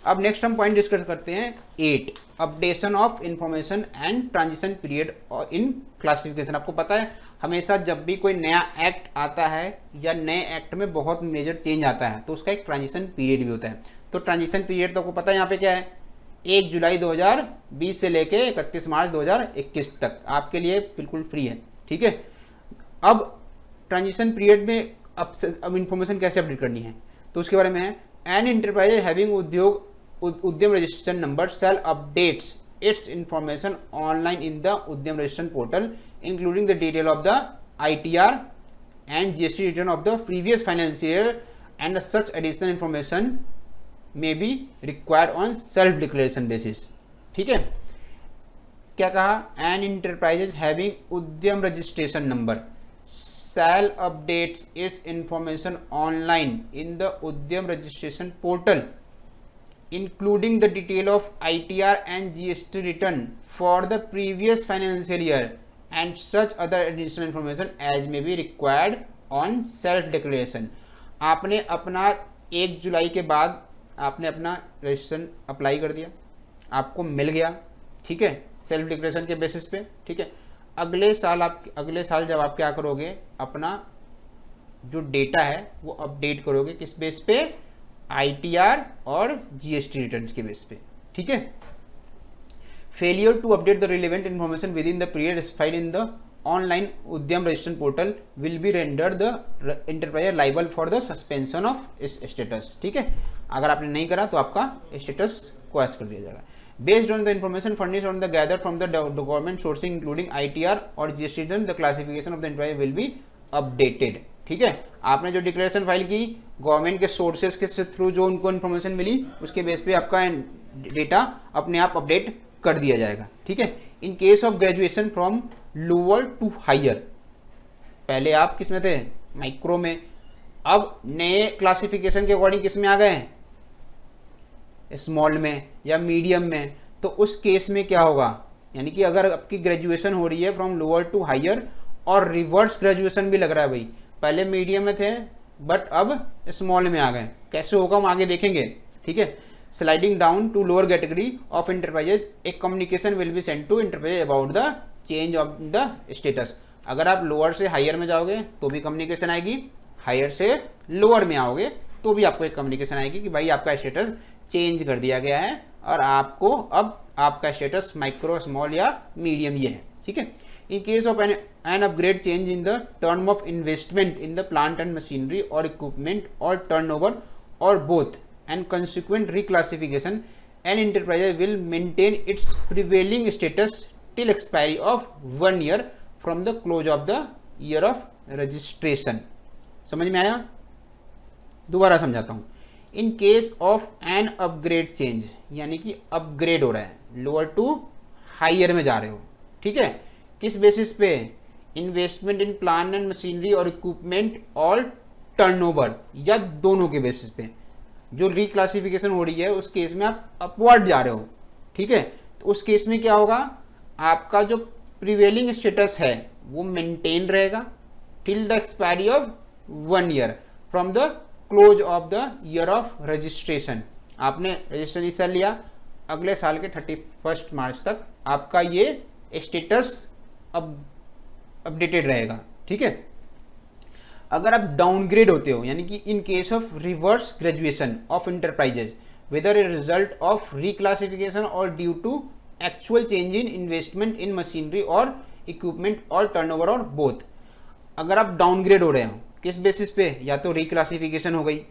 अब नेक्स्ट हम पॉइंट डिस्कस करते हैं 8, updation of information and transition period in classification. आपको पता है हमेशा जब भी कोई नया एक्ट आता है या नए एक्ट में बहुत मेजर चेंज आता है तो उसका एक ट्रांजिशन पीरियड भी होता है। तो ट्रांजिशन पीरियड तो आपको पता है यहाँ पे क्या है? 1 जुलाई 2020 से लेके 31 मार्च 2021 तक आपके लिए बिल्कुल फ्री है, ठीक है। अब ट्रांजिशन पीरियड में अब इंफॉर्मेशन कैसे अपडेट करनी है तो उसके बारे में है, an enterprise having Udyam registration number shall updates its information online in the Udyam registration portal including the detail of the ITR and GST return of the previous financial year and such additional information may be required on self declaration basis, ठीक है। क्या कहा? An enterprises having Udyam registration number shall updates its information online in the Udyam registration portal including the detail of ITR and GST return for the previous financial year and such other additional information as may be required on self declaration। आपने अपना 1 जुलाई के बाद आपने अपना registration apply कर दिया, आपको मिल गया, ठीक है, सेल्फ डिक्लेरेशन के बेसिस पे, ठीक है। अगले साल जब आप क्या करोगे, अपना जो डेटा है वो अपडेट करोगे किस बेस पे? ITR और GST रिटर्न्स के बेस पे, ठीक है। Failure to update the relevant information within the period specified in the online Udyam registration portal will be render the enterpriser liable for the suspension of its status, ठीक है। अगर आपने नहीं करा तो आपका स्टेटस क्वैश कर दिया जाएगा। Based on the information furnished on the gather from the government sourcing including ITR और GST return the classification of the enterprise will be updated, ठीक है। आपने जो डिक्लेरेशन फाइल की गवर्नमेंट के सोर्सेज के थ्रू जो उनको इन्फॉर्मेशन मिली उसके बेस पे आपका डेटा अपने आप अपडेट कर दिया जाएगा, ठीक है। In case of graduation from lower to higher, पहले आप किस में थे? माइक्रो में, अब नए क्लासिफिकेशन के अकॉर्डिंग किस में आ गए? स्मॉल में या मीडियम में। तो उस केस में क्या होगा? यानी कि अगर आपकी ग्रेजुएशन हो रही है फ्रॉम लोअर टू हायर और रिवर्स ग्रेजुएशन भी लग रहा है भाई, पहले मीडियम में थे बट अब स्मॉल में आ गए, कैसे होगा हम आगे देखेंगे, ठीक है। Sliding down to lower category of enterprises a communication will be send to enterprise about the change of the status. अगर आप लोअर से हायर में जाओगे तो भी कम्युनिकेशन आएगी, हायर से लोअर में आओगे तो भी आपको एक कम्युनिकेशन आएगी कि भाई आपका स्टेटस चेंज कर दिया गया है और आपको अब आपका स्टेटस माइक्रो, स्मॉल या मीडियम ये है, ठीक है। In case of an upgrade change in the term of investment in the plant and machinery or equipment or turnover or both and consequent reclassification, an enterprise will maintain its prevailing status till expiry of 1 year from the close of the year of registration। समझ में आया? दोबारा समझाता हूँ। इन case of an upgrade change, यानी कि upgrade हो रहा है, लोअर टू हायर में जा रहे हो, ठीक है। किस बेसिस पे? Investment in plant and machinery और इक्विपमेंट और टर्नओवर, या दोनों के बेसिस पे जो रिक्लासिफिकेशन हो रही है उस केस में आप अपवर्ड जा रहे हो, ठीक है। तो उस केस में क्या होगा? आपका जो प्रिवेलिंग स्टेटस है वो मेंटेन रहेगा till the expiry of 1 year from the close of the year of registration. आपने रजिस्ट्रेशन इस साल लिया, अगले साल के 31 मार्च तक आपका ये स्टेटस अपडेटेड रहेगा, ठीक है। अगर आप डाउनग्रेड होते हो, यानी कि in case of reverse graduation of enterprises whether a result of reclassification और due to actual change in investment in machinery और इक्विपमेंट और टर्नओवर और बोथ, अगर आप डाउनग्रेड हो रहे हो किस बेसिस पे? या तो रिक्लासिफिकेशन हो गई,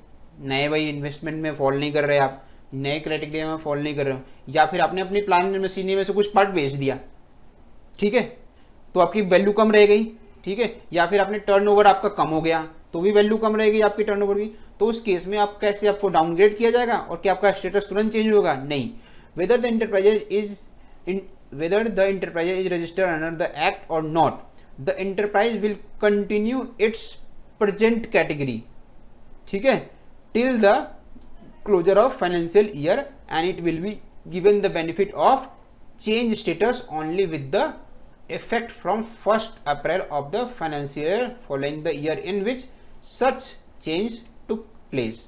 नए भाई इन्वेस्टमेंट में फॉल नहीं कर रहे आप, नए क्राइटेरिया में फॉलो नहीं कर रहे हो, या फिर आपने अपनी प्लान मशीनरी में से कुछ पार्ट बेच दिया, ठीक है, तो आपकी वैल्यू कम रह गई, ठीक है, या फिर आपने टर्नओवर आपका कम हो गया तो भी वैल्यू कम रहेगी आपकी टर्नओवर भी, तो उस केस में आप कैसे आपको डाउनग्रेड किया जाएगा और क्या आपका स्टेटस तुरंत चेंज होगा? नहीं। Whether the enterprises is registered under the act और not, the enterprise will continue its present category, ठीक है, till the closure of financial year and it will be given the benefit of change status only with the effect from 1st April of the financial year following the year in which such change took place।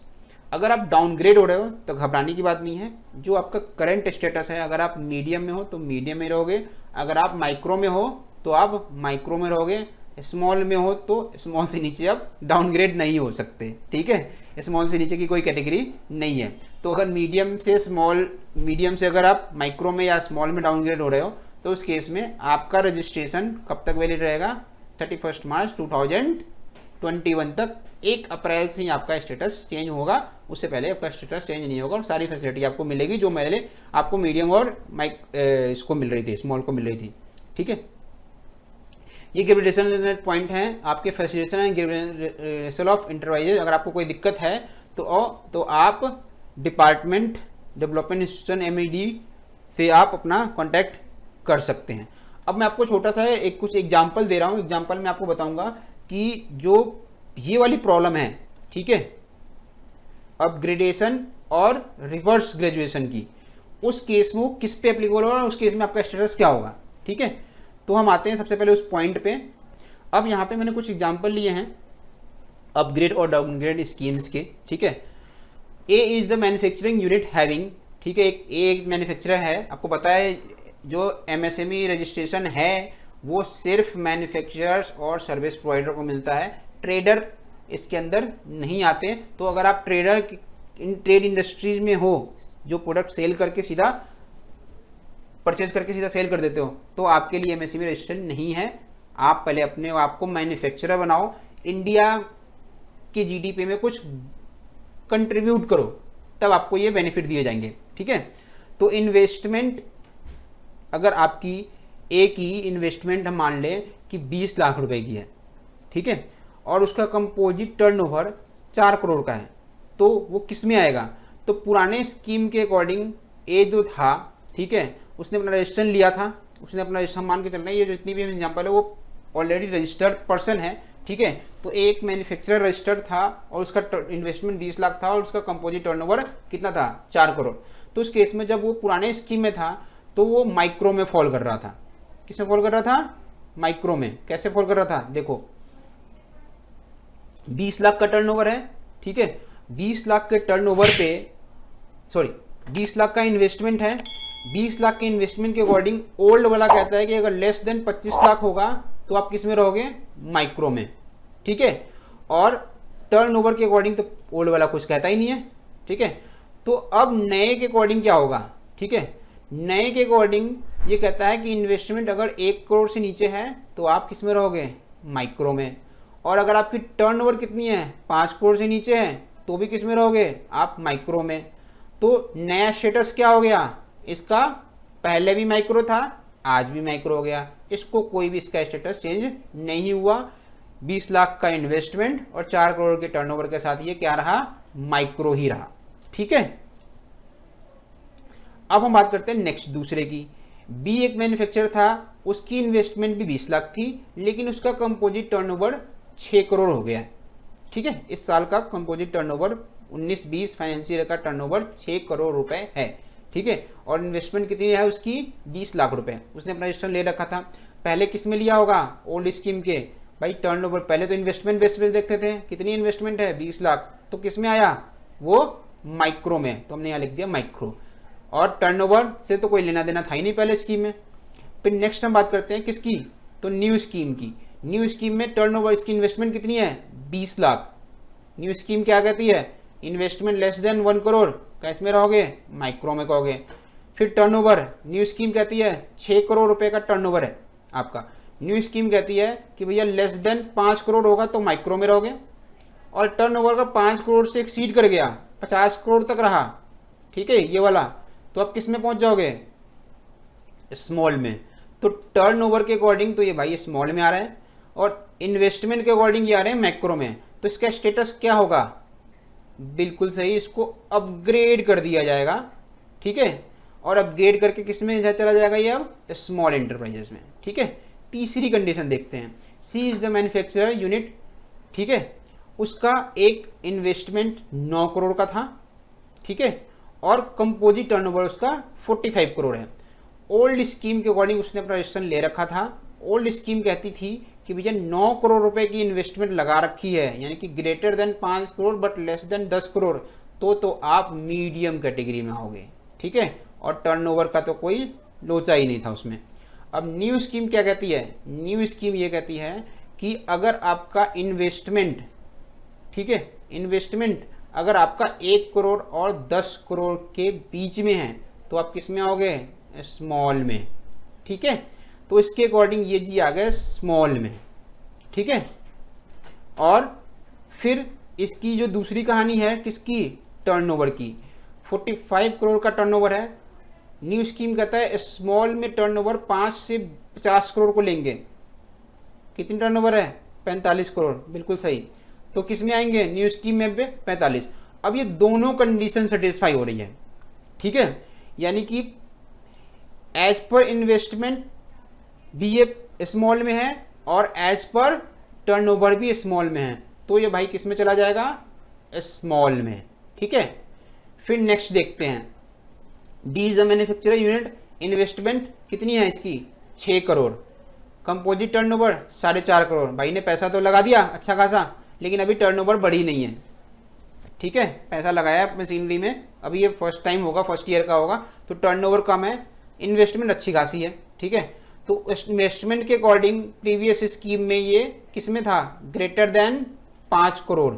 अगर आप downgrade हो रहे हो तो घबराने की बात नहीं है, जो आपका करंट स्टेटस है, अगर आप मीडियम में हो तो मीडियम में रहोगे, अगर आप माइक्रो में हो तो आप माइक्रो में रहोगे, स्मॉल में हो तो स्मॉल से नीचे आप डाउनग्रेड नहीं हो सकते, ठीक है, स्मॉल से नीचे की कोई कैटेगरी नहीं है। तो अगर मीडियम से स्मॉल, मीडियम से अगर आप माइक्रो में या स्मॉल में डाउनग्रेड हो रहे हो तो उस केस में आपका रजिस्ट्रेशन कब तक वैलिड रहेगा? 31 मार्च 2021 तक। 1 अप्रैल से ही आपका स्टेटस चेंज होगा, उससे पहले आपका स्टेटस चेंज नहीं होगा और सारी फैसिलिटी आपको मिलेगी जो पहले आपको मीडियम और इसको मिल रही थी, स्मॉल को मिल रही थी, ठीक है। ये ग्रेजुएशन पॉइंट है आपके facilitation and graduation of enterprises. अगर आपको कोई दिक्कत है तो आप डिपार्टमेंट डेवलपमेंट इंस्टीट्यूशन MED से आप अपना कॉन्टैक्ट कर सकते हैं। अब मैं आपको छोटा सा एक कुछ एग्जाम्पल दे रहा हूँ, एग्जाम्पल में आपको बताऊंगा कि जो ये वाली प्रॉब्लम है, ठीक है, अपग्रेडेशन और रिवर्स ग्रेजुएशन की, उस केस में वो किस पे एप्लीकेबल होगा और उस केस में आपका स्टेटस क्या होगा, ठीक है। तो हम आते हैं सबसे पहले उस पॉइंट पे। अब यहाँ पे मैंने कुछ एग्जाम्पल लिए हैं अपग्रेड और डाउनग्रेड स्कीम्स के, ठीक है। A is the manufacturing unit having, ठीक है, एक मैन्युफैक्चरर है, आपको पता है जो MSME रजिस्ट्रेशन है वो सिर्फ मैन्युफैक्चरर्स और सर्विस प्रोवाइडर को मिलता है, ट्रेडर इसके अंदर नहीं आते। तो अगर आप ट्रेड इंडस्ट्रीज में हो, जो प्रोडक्ट सेल करके सीधा परचेज करके सीधा सेल कर देते हो, तो आपके लिए MSME रजिस्ट्रेशन नहीं है। आप पहले अपने आप को मैन्युफैक्चरर बनाओ, इंडिया के GDP में कुछ कंट्रीब्यूट करो, तब आपको ये बेनिफिट दिए जाएंगे, ठीक है। तो इन्वेस्टमेंट, अगर आपकी एक ही इन्वेस्टमेंट हम मान लें कि 20 लाख रुपए की है, ठीक है, और उसका कंपोजिट टर्नओवर 4 करोड़ का है, तो वो किस में आएगा? तो पुराने स्कीम के अकॉर्डिंग ए जो था, ठीक है, उसने अपना रजिस्ट्रेशन लिया था, उसने अपना रजिस्ट्रेशन मान के चलना है, ये जितनी भी एग्जाम्पल है वो ऑलरेडी रजिस्टर्ड पर्सन है, ठीक है। तो एक मैन्युफैक्चरर रजिस्टर्ड था और उसका इन्वेस्टमेंट 20 लाख था और उसका कंपोजिट टर्नओवर कितना था? 4 करोड़। तो उस केस में जब वो पुराने स्कीम में था तो वो माइक्रो में फॉल कर रहा था। किस में फॉल कर रहा था? माइक्रो में। कैसे फॉल कर रहा था? देखो 20 लाख का टर्नओवर है, ठीक है, 20 लाख के टर्नओवर पे 20 लाख का इन्वेस्टमेंट है, 20 लाख के इन्वेस्टमेंट के अकॉर्डिंग ओल्ड वाला कहता है कि अगर लेस देन 25 लाख होगा तो आप किस में रहोगे? माइक्रो में, ठीक है। और टर्नओवर के अकॉर्डिंग तो ओल्ड वाला कुछ कहता ही नहीं है, ठीक है। तो अब नए के अकॉर्डिंग क्या होगा? ठीक है, नए के अकॉर्डिंग ये कहता है कि इन्वेस्टमेंट अगर 1 करोड़ से नीचे है तो आप किस में रहोगे? माइक्रो में। और अगर आपकी टर्नओवर कितनी है? 5 करोड़ से नीचे है तो भी किस में रहोगे? आप माइक्रो में। तो नया स्टेटस क्या हो गया इसका? पहले भी माइक्रो था, आज भी माइक्रो हो गया, इसको कोई भी इसका स्टेटस चेंज नहीं हुआ। 20 लाख का इन्वेस्टमेंट और 4 करोड़ के टर्नओवर के साथ ये क्या रहा? माइक्रो ही रहा, ठीक है। अब हम बात करते हैं नेक्स्ट दूसरे की। बी एक मैन्युफैक्चरर था, उसकी इन्वेस्टमेंट भी 20 लाख थी, लेकिन उसका कंपोजिट टर्नओवर 6 करोड़ हो गया है, ठीक है। इस साल का कंपोजिट टर्नओवर 19-20 फाइनेंशियल का टर्नओवर 6 करोड़ रुपए है, ठीक है। और इन्वेस्टमेंट कितनी है उसकी? 20 लाख रुपए। उसने अपना रजिस्टर ले रखा था। पहले किस में लिया होगा? ओल्ड स्कीम के। भाई टर्नओवर पहले तो इन्वेस्टमेंट बेस पे देखते थे, कितनी इन्वेस्टमेंट है? 20 लाख। तो किस में आया? वो माइक्रो में। तो हमने यहाँ लिख दिया माइक्रो। और टर्नओवर से तो कोई लेना देना था ही नहीं पहले स्कीम में। फिर नेक्स्ट हम बात करते हैं किसकी? तो न्यू स्कीम की। न्यू स्कीम में टर्नओवर, इसकी इन्वेस्टमेंट कितनी है? 20 लाख। न्यू स्कीम क्या कहती है? Investment less than 1 crore. कैसे में रहोगे? माइक्रो में कहोगे। फिर टर्नओवर, न्यू स्कीम कहती है 6 करोड़ रुपए का टर्नओवर है आपका। न्यू स्कीम कहती है कि भैया लेस देन 5 करोड़ होगा तो माइक्रो में रहोगे। और टर्नओवर का 5 करोड़ से एक्सीड कर गया, 50 करोड़ तक रहा, ठीक है, ये वाला, तो आप किस में पहुंच जाओगे, स्मॉल में। तो टर्नओवर के अकॉर्डिंग तो ये भाई स्मॉल में आ रहा है, और इन्वेस्टमेंट के अकॉर्डिंग ये आ रहे हैं मैक्रो में। तो इसका स्टेटस क्या होगा, बिल्कुल सही, इसको अपग्रेड कर दिया जाएगा, ठीक है, और अपग्रेड करके किस में चला जाएगा, ये अब स्मॉल एंटरप्राइजेस में, ठीक है। तीसरी कंडीशन देखते हैं, सी इज द मैन्युफैक्चरर यूनिट, ठीक है, उसका एक इन्वेस्टमेंट 9 करोड़ का था, ठीक है, और कंपोजिट टर्नओवर उसका 45 करोड़ है। ओल्ड स्कीम के अकॉर्डिंग उसने अपना रजिस्ट्रेशन ले रखा था। ओल्ड स्कीम कहती थी कि भैया 9 करोड़ रुपए की इन्वेस्टमेंट लगा रखी है, यानी कि greater than 5 crore but less than 10 crore, तो आप मीडियम कैटेगरी में आओगे, ठीक है, और टर्नओवर का तो कोई लोचा ही नहीं था उसमें। अब न्यू स्कीम क्या कहती है, न्यू स्कीम ये कहती है कि अगर आपका इन्वेस्टमेंट, ठीक है, इन्वेस्टमेंट अगर आपका 1 करोड़ और 10 करोड़ के बीच में है तो आप किस में आओगे, स्मॉल में, ठीक है। तो इसके अकॉर्डिंग ये जी आ गए स्मॉल में, ठीक है। और फिर इसकी जो दूसरी कहानी है किसकी, टर्नओवर की, 45 करोड़ का टर्नओवर है। न्यू स्कीम कहता है स्मॉल में टर्नओवर 5 से 50 करोड़ को लेंगे। कितनी टर्नओवर है, 45 करोड़, बिल्कुल सही। तो किस में आएंगे, न्यू स्कीम में 45। अब ये दोनों कंडीशन सेटिस्फाई हो रही है, ठीक है, यानी कि एज पर इन्वेस्टमेंट भी ये स्मॉल में है और एज पर टर्नओवर भी स्मॉल में है, तो ये भाई किस में चला जाएगा, स्मॉल में, ठीक है। फिर नेक्स्ट देखते हैं, D is the manufacturer unit, investment कितनी है इसकी, 6 करोड़, कंपोजिट टर्नओवर 4.5 करोड़। भाई ने पैसा तो लगा दिया अच्छा खासा, लेकिन अभी टर्नओवर बढ़ी नहीं है, ठीक है, पैसा लगाया मशीनरी में, अभी ये फर्स्ट टाइम होगा, फर्स्ट ईयर का होगा, तो टर्नओवर कम है, इन्वेस्टमेंट अच्छी खासी है, ठीक है। तो इन्वेस्टमेंट के अकॉर्डिंग प्रीवियस स्कीम में ये किस में था, ग्रेटर देन 5 करोड़,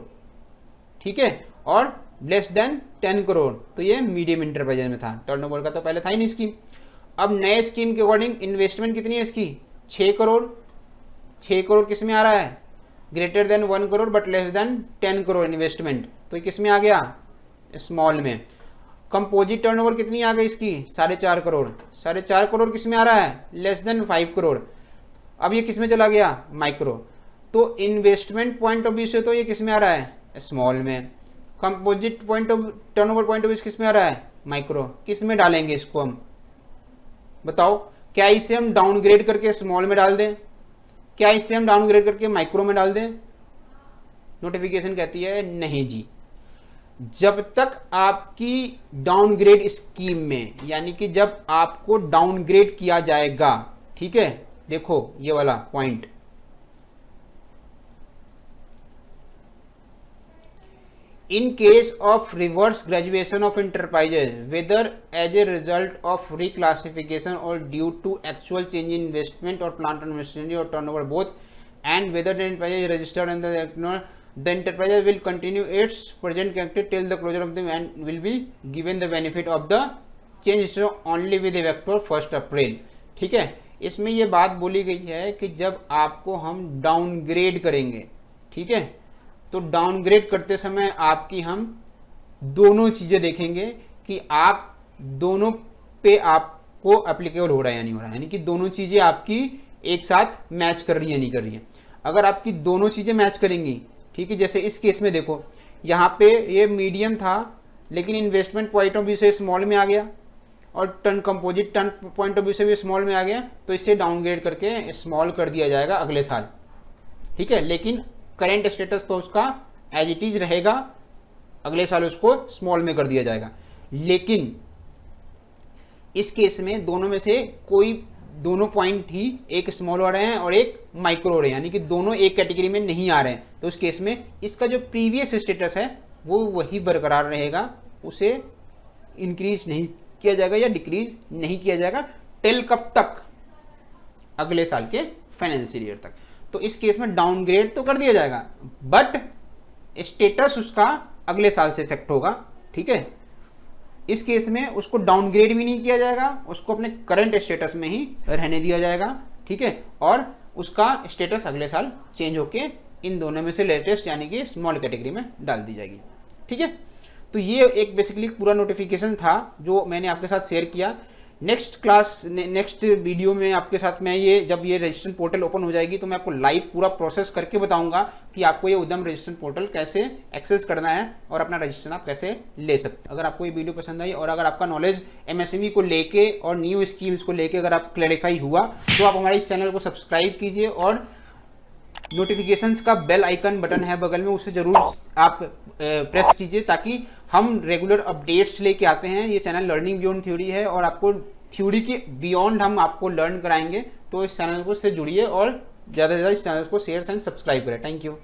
ठीक है, और लेस देन 10 करोड़, तो ये मीडियम इंटरप्राइज में था। टर्नओवर का तो पहले था ही नहीं स्कीम। अब नए स्कीम के अकॉर्डिंग इन्वेस्टमेंट कितनी है इसकी, 6 करोड़। 6 करोड़ किस में आ रहा है, greater than 1 crore but less than 10 crore investment, तो ये किस में आ गया, स्मॉल में। कंपोजिट टर्नओवर कितनी आ गई इसकी, 4.5 करोड़। 4.5 करोड़ किस में आ रहा है, लेस देन 5 करोड़। अब ये किस में चला गया, माइक्रो। तो इन्वेस्टमेंट पॉइंट ऑफ व्यू से तो ये किस में आ रहा है, स्मॉल में। Composite point of turnover point of view किस में आ रहा है, माइक्रो। किस में डालेंगे इसको हम, बताओ, क्या इसे हम डाउनग्रेड करके स्मॉल में डाल दें, क्या इसे हम डाउनग्रेड करके माइक्रो में डाल दें। नोटिफिकेशन कहती है नहीं जी, जब तक आपकी डाउनग्रेड स्कीम में, यानी कि जब आपको डाउनग्रेड किया जाएगा, ठीक है, देखो ये वाला point, in case of reverse graduation of enterprises whether as a result of reclassification or due to actual change in investment or plant and machinery or turnover both, and whether the enterprise is registered and the enterprise will continue its present character till the closure of the and will be given the benefit of the change so only with effect for 1 अप्रैल। ठीक है, इसमें ये बात बोली गई है कि जब आपको हम डाउनग्रेड करेंगे, ठीक है, तो डाउनग्रेड करते समय आपकी हम दोनों चीजें देखेंगे कि आप दोनों पे आपको एप्लीकेबल हो रहा है या नहीं हो रहा है, यानी कि दोनों चीजें आपकी एक साथ मैच कर रही है नहीं कर रही है। अगर आपकी दोनों चीजें मैच करेंगी, ठीक है, जैसे इस केस में देखो यहाँ पे ये मीडियम था लेकिन इन्वेस्टमेंट पॉइंट ऑफ व्यू से स्मॉल में आ गया और turn composite turn point of view से भी स्मॉल में आ गया, तो इसे डाउनग्रेड करके स्मॉल कर दिया जाएगा अगले साल, ठीक है। लेकिन करेंट स्टेटस तो उसका एज इट इज रहेगा, अगले साल उसको स्मॉल में कर दिया जाएगा। लेकिन इस केस में दोनों में से कोई दोनों पॉइंट ही एक स्मॉल हो रहे हैं और एक माइक्रो हो रहे हैं, यानी कि दोनों एक कैटेगरी में नहीं आ रहे हैं, तो उस केस में इसका जो प्रीवियस स्टेटस है वो वही बरकरार रहेगा, उसे इंक्रीज नहीं किया जाएगा या डिक्रीज नहीं किया जाएगा टिल कब तक, अगले साल के फाइनेंशियल ईयर तक। तो इस केस में डाउनग्रेड तो कर दिया जाएगा बट स्टेटस उसका अगले साल से इफेक्ट होगा, ठीक है। इस केस में उसको डाउनग्रेड भी नहीं किया जाएगा, उसको अपने करंट स्टेटस में ही रहने दिया जाएगा, ठीक है, और उसका स्टेटस अगले साल चेंज होके इन दोनों में से लेटेस्ट यानी कि स्मॉल कैटेगरी में डाल दी जाएगी, ठीक है। तो ये एक बेसिकली पूरा नोटिफिकेशन था जो मैंने आपके साथ शेयर किया। नेक्स्ट वीडियो में आपके साथ मैं ये जब ये रजिस्ट्रेशन पोर्टल ओपन हो जाएगी तो मैं आपको लाइव पूरा प्रोसेस करके बताऊंगा कि आपको ये उद्यम रजिस्ट्रेशन पोर्टल कैसे एक्सेस करना है और अपना रजिस्ट्रेशन आप कैसे ले सकते हैं। अगर आपको ये वीडियो पसंद आई और अगर आपका नॉलेज एमएसएमई को लेके और न्यू स्कीम्स को लेके अगर आप क्लैरिफाई हुआ तो आप हमारे इस चैनल को सब्सक्राइब कीजिए और नोटिफिकेशंस का बेल आइकन बटन है बगल में, उसे जरूर आप प्रेस कीजिए ताकि हम रेगुलर अपडेट्स लेके आते हैं। ये चैनल लर्निंग बियॉन्ड थ्योरी है और आपको थ्योरी के बियॉन्ड हम आपको लर्न कराएंगे। तो इस चैनल को से जुड़िए और ज़्यादा से ज़्यादा इस चैनल को शेयर एंड सब्सक्राइब करें। Thank you.